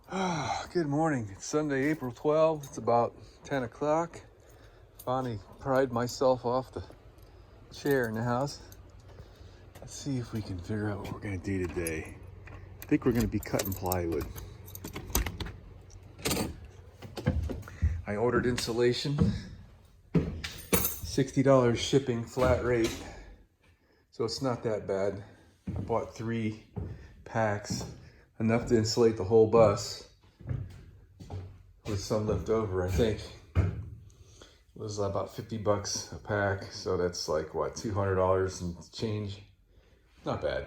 Good morning. It's Sunday, April 12th. It's about 10 o'clock. Finally pried myself off the chair in the house. Let's see if we can figure out what we're going to do today. I think we're going to be cutting plywood. I ordered insulation. $60 shipping flat rate. So it's not that bad. I bought 3 packs. Enough to insulate the whole bus with some left over. I think it was about 50 bucks a pack, so that's like what, $200 and change. Not bad.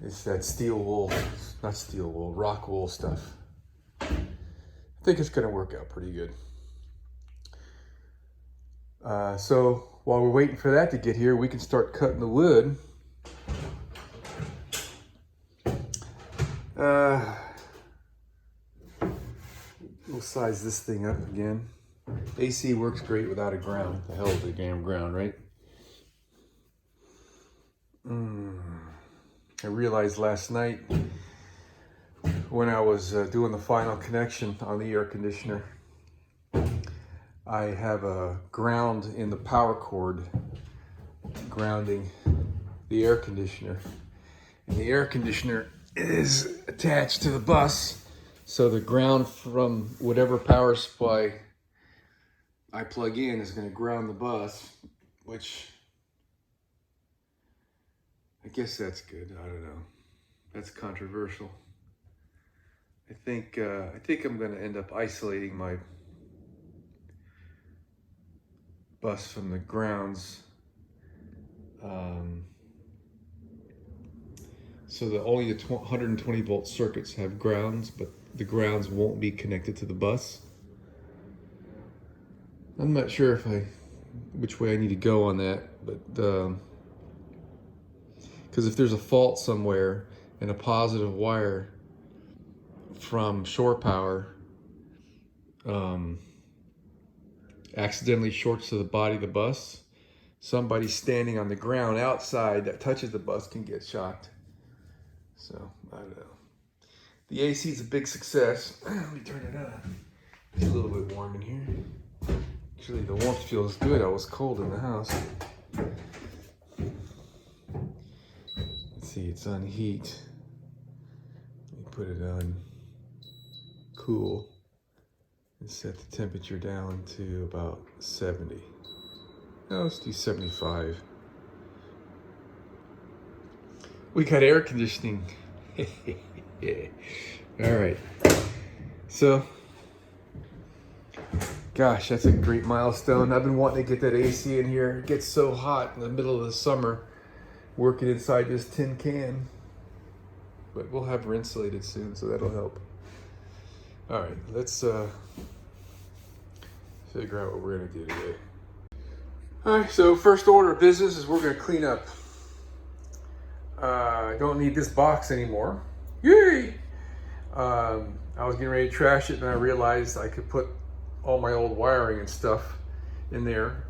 It's that steel wool, not steel wool, rock wool stuff. I think it's gonna work out pretty good. So while we're waiting for that to get here, we can start cutting the wood. We'll size this thing up again. AC works great without a ground. The hell is a damn ground, right? I realized last night when I was doing the final connection on the air conditioner, I have a ground in the power cord grounding the air conditioner. And the air conditioner is attached to the bus, so the ground from whatever power supply I plug in is going to ground the bus, which I guess that's good. I don't know. That's controversial. I think I'm going to end up isolating my bus from the grounds. So that only the 120 volt circuits have grounds, but the grounds won't be connected to the bus. I'm not sure which way I need to go on that, but because if there's a fault somewhere and a positive wire from shore power accidentally shorts to the body of the bus, somebody standing on the ground outside that touches the bus can get shocked. So, I don't know. The AC is a big success. Let me turn it on. It's a little bit warm in here. Actually, the warmth feels good. I was cold in the house. Let's see, it's on heat. Let me put it on cool and set the temperature down to about 70. No, let's do 75. We got air conditioning. All right. So, gosh, that's a great milestone. I've been wanting to get that AC in here. It gets so hot in the middle of the summer working inside this tin can. But we'll have her insulated soon, so that'll help. All right, let's figure out what we're gonna do today. All right, so first order of business is we're gonna clean up. I don't need this box anymore. Yay! I was getting ready to trash it, and I realized I could put all my old wiring and stuff in there,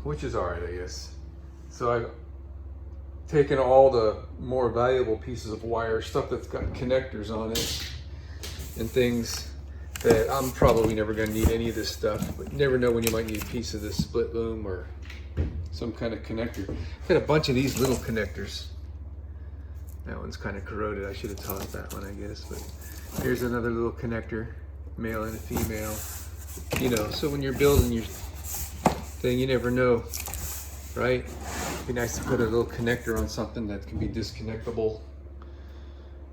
which is all right, I guess. So I've taken all the more valuable pieces of wire, stuff that's got connectors on it, and things that I'm probably never going to need any of this stuff, but you never know when you might need a piece of this split loom or some kind of connector. I've got a bunch of these little connectors. That one's kind of corroded. I should have taught that one, I guess. But here's another little connector, male and a female. You know, so when you're building your thing, you never know, right? It'd be nice to put a little connector on something that can be disconnectable.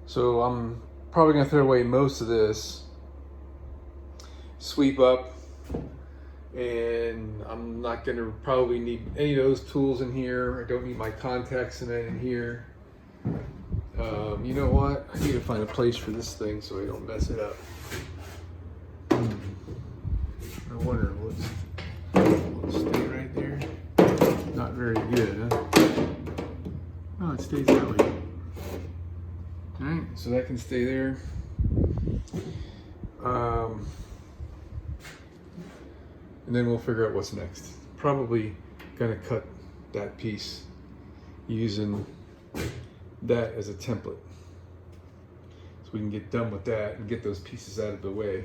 So I'm probably gonna throw away most of this, sweep up, and I'm not gonna probably need any of those tools in here. I don't need my contacts in here. You know what? I need to find a place for this thing so I don't mess it up. I wonder what's stay right there. Not very good, huh? Oh, it stays that way. All right, so that can stay there. And then we'll figure out what's next. Probably gonna cut that piece using that as a template. so we can get done with that and get those pieces out of the way.